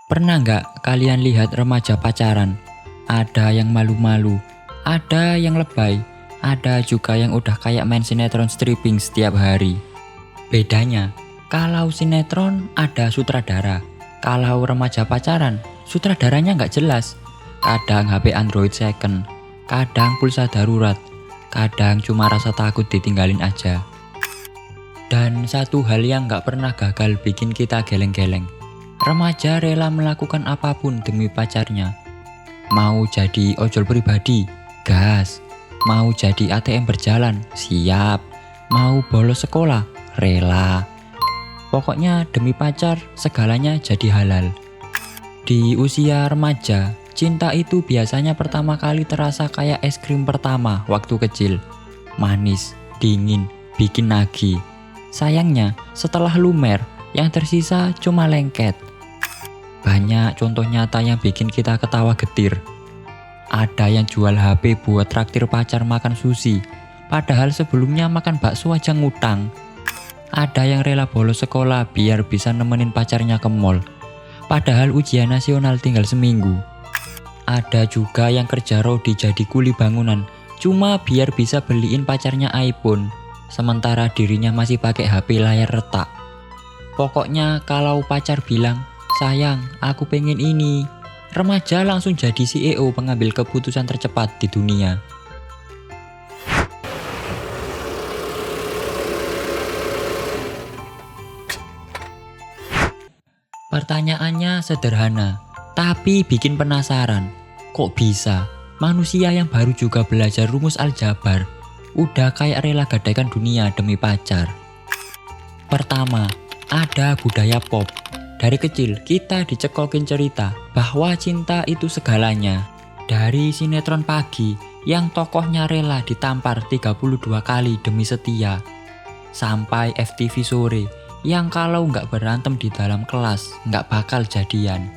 Pernah nggak kalian lihat remaja pacaran? Ada yang malu-malu, ada yang lebay, ada juga yang udah kayak main sinetron stripping setiap hari. Bedanya, kalau sinetron ada sutradara, kalau remaja pacaran, sutradaranya nggak jelas. Kadang HP Android second, kadang pulsa darurat, kadang cuma rasa takut ditinggalin aja. Dan satu hal yang nggak pernah gagal bikin kita geleng-geleng. Remaja rela melakukan apapun demi pacarnya. Mau jadi ojol pribadi, gas. Mau jadi ATM berjalan, siap. Mau bolos sekolah, rela. Pokoknya demi pacar, segalanya jadi halal. Di usia remaja, cinta itu biasanya pertama kali terasa kayak es krim pertama waktu kecil. Manis, dingin, bikin nagih. Sayangnya, setelah lumer, yang tersisa cuma lengket. Banyak contoh nyata yang bikin kita ketawa getir. Ada yang jual HP buat traktir pacar makan sushi, padahal sebelumnya makan bakso aja ngutang. Ada yang rela bolos sekolah biar bisa nemenin pacarnya ke mall, padahal ujian nasional tinggal seminggu. Ada juga yang kerja rodi jadi kuli bangunan, cuma biar bisa beliin pacarnya iPhone, sementara dirinya masih pakai HP layar retak. Pokoknya kalau pacar bilang, "Sayang, aku pengen ini," remaja langsung jadi CEO pengambil keputusan tercepat di dunia. Pertanyaannya sederhana, tapi bikin penasaran. Kok bisa manusia yang baru juga belajar rumus aljabar udah kayak rela gadaikan dunia demi pacar? Pertama, ada budaya pop. Dari kecil kita dicekokin cerita bahwa cinta itu segalanya. Dari sinetron pagi yang tokohnya rela ditampar 32 kali demi setia, sampai FTV sore yang kalau nggak berantem di dalam kelas nggak bakal jadian.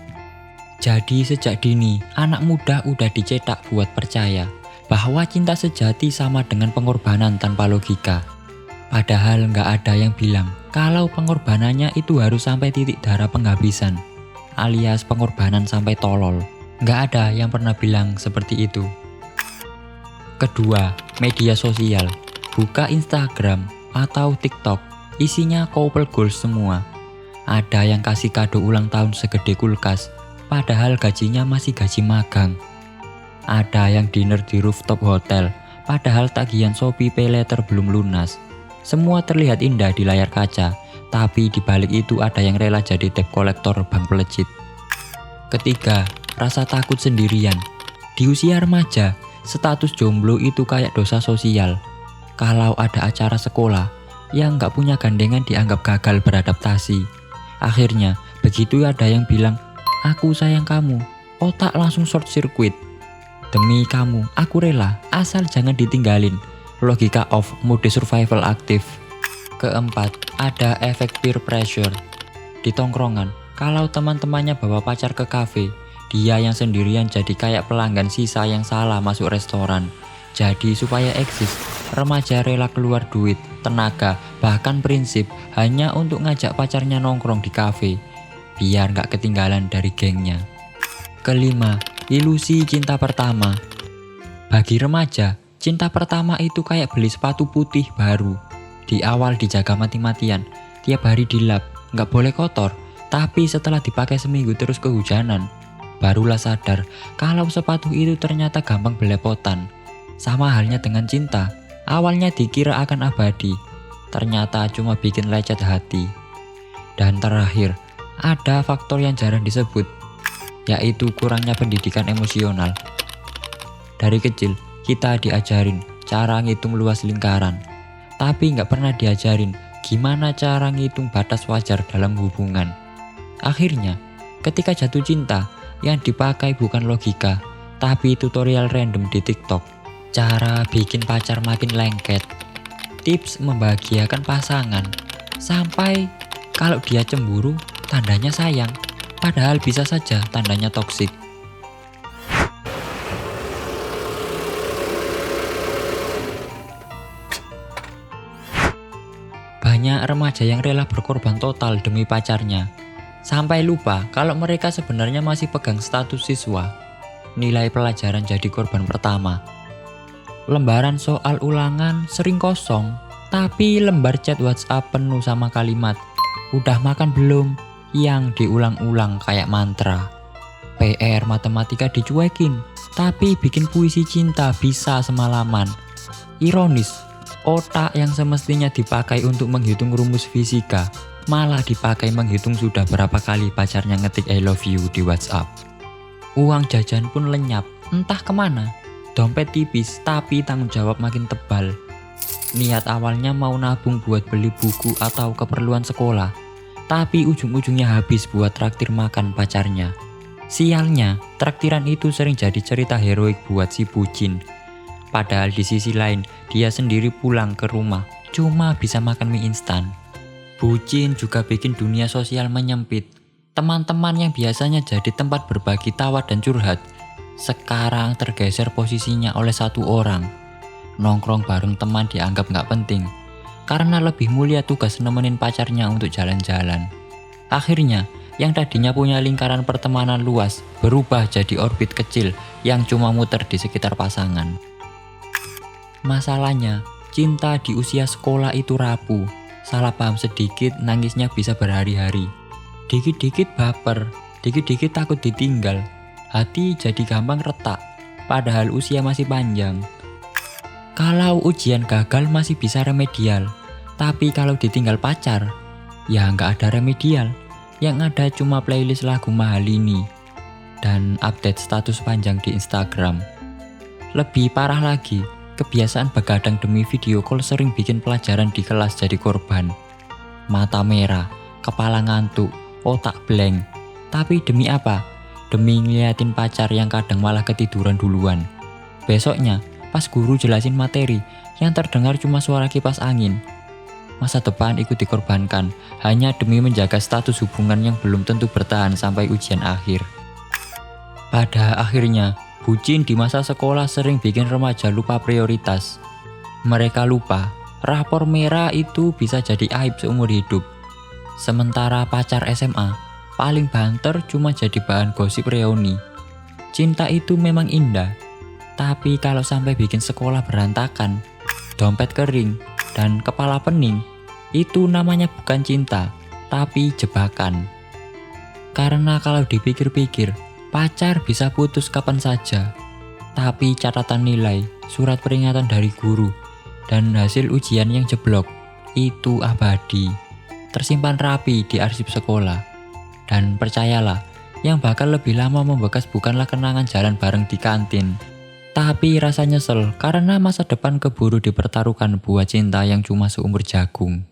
Jadi sejak dini anak muda udah dicetak buat percaya bahwa cinta sejati sama dengan pengorbanan tanpa logika. Padahal nggak ada yang bilang kalau pengorbanannya itu harus sampai titik darah penghabisan, alias pengorbanan sampai tolol. Nggak ada yang pernah bilang seperti itu. Kedua, media sosial. Buka Instagram atau TikTok, isinya couple goals semua. Ada yang kasih kado ulang tahun segede kulkas, padahal gajinya masih gaji magang. Ada yang dinner di rooftop hotel, padahal tagihan Shopee Paylater belum lunas. Semua terlihat indah di layar kaca, tapi di balik itu ada yang rela jadi debt collector bank pelejit. Ketiga, rasa takut sendirian. Di usia remaja, status jomblo itu kayak dosa sosial. Kalau ada acara sekolah, yang nggak punya gandengan dianggap gagal beradaptasi. Akhirnya, begitu ada yang bilang, "Aku sayang kamu," otak langsung short circuit. Demi kamu, aku rela, asal jangan ditinggalin. Logika of mode survival aktif. Keempat, ada efek peer pressure. Di tongkrongan, kalau teman-temannya bawa pacar ke kafe, dia yang sendirian jadi kayak pelanggan sisa yang salah masuk restoran. Jadi supaya eksis, remaja rela keluar duit, tenaga, bahkan prinsip hanya untuk ngajak pacarnya nongkrong di kafe, biar gak ketinggalan dari gengnya. Kelima, ilusi cinta pertama. Bagi remaja, cinta pertama itu kayak beli sepatu putih baru. Di awal dijaga mati-matian, tiap hari dilap, gak boleh kotor. Tapi setelah dipakai seminggu terus kehujanan, barulah sadar kalau sepatu itu ternyata gampang belepotan. Sama halnya dengan cinta, awalnya dikira akan abadi, ternyata cuma bikin lecet hati. Dan terakhir, ada faktor yang jarang disebut, yaitu kurangnya pendidikan emosional. Dari kecil, kita diajarin cara ngitung luas lingkaran, tapi nggak pernah diajarin gimana cara ngitung batas wajar dalam hubungan. Akhirnya, ketika jatuh cinta, yang dipakai bukan logika, tapi tutorial random di TikTok. Cara bikin pacar makin lengket, tips membahagiakan pasangan, sampai kalau dia cemburu, tandanya sayang, padahal bisa saja tandanya toksik. Banyak remaja yang rela berkorban total demi pacarnya. Sampai lupa kalau mereka sebenarnya masih pegang status siswa. Nilai pelajaran jadi korban pertama. Lembaran soal ulangan sering kosong, tapi lembar chat WhatsApp penuh sama kalimat "Udah makan belum?" yang diulang-ulang kayak mantra. PR matematika dicuekin, tapi bikin puisi cinta bisa semalaman. Ironis, otak yang semestinya dipakai untuk menghitung rumus fisika malah dipakai menghitung sudah berapa kali pacarnya ngetik I love you di WhatsApp. Uang jajan pun lenyap, entah kemana. Dompet tipis, tapi tanggung jawab makin tebal. Niat awalnya mau nabung buat beli buku atau keperluan sekolah, tapi ujung-ujungnya habis buat traktir makan pacarnya. Sialnya, traktiran itu sering jadi cerita heroik buat si bucin. Padahal di sisi lain, dia sendiri pulang ke rumah, cuma bisa makan mie instan. Bucin juga bikin dunia sosial menyempit. Teman-teman yang biasanya jadi tempat berbagi tawa dan curhat, sekarang tergeser posisinya oleh satu orang. Nongkrong bareng teman dianggap nggak penting, karena lebih mulia tugas nemenin pacarnya untuk jalan-jalan. Akhirnya, yang tadinya punya lingkaran pertemanan luas, berubah jadi orbit kecil yang cuma muter di sekitar pasangan. Masalahnya, cinta di usia sekolah itu rapuh. Salah paham sedikit, nangisnya bisa berhari-hari. Dikit-dikit baper, dikit-dikit takut ditinggal. Hati jadi gampang retak, padahal usia masih panjang. Kalau ujian gagal masih bisa remedial, tapi kalau ditinggal pacar, ya nggak ada remedial. Yang ada cuma playlist lagu mahal ini, dan update status panjang di Instagram. Lebih parah lagi, kebiasaan begadang demi video call sering bikin pelajaran di kelas jadi korban. Mata merah, kepala ngantuk, otak blank. Tapi demi apa? Demi ngeliatin pacar yang kadang malah ketiduran duluan. Besoknya, pas guru jelasin materi, yang terdengar cuma suara kipas angin. Masa depan ikut dikorbankan, hanya demi menjaga status hubungan yang belum tentu bertahan sampai ujian akhir. Pada akhirnya, bucin di masa sekolah sering bikin remaja lupa prioritas. Mereka lupa, rapor merah itu bisa jadi aib seumur hidup. Sementara pacar SMA, paling banter cuma jadi bahan gosip reuni. Cinta itu memang indah, tapi kalau sampai bikin sekolah berantakan, dompet kering, dan kepala pening, itu namanya bukan cinta, tapi jebakan. Karena kalau dipikir-pikir, pacar bisa putus kapan saja, tapi catatan nilai, surat peringatan dari guru, dan hasil ujian yang jeblok, itu abadi, tersimpan rapi di arsip sekolah. Dan percayalah, yang bakal lebih lama membekas bukanlah kenangan jalan bareng di kantin, tapi rasa nyesel karena masa depan keburu dipertaruhkan buat cinta yang cuma seumur jagung.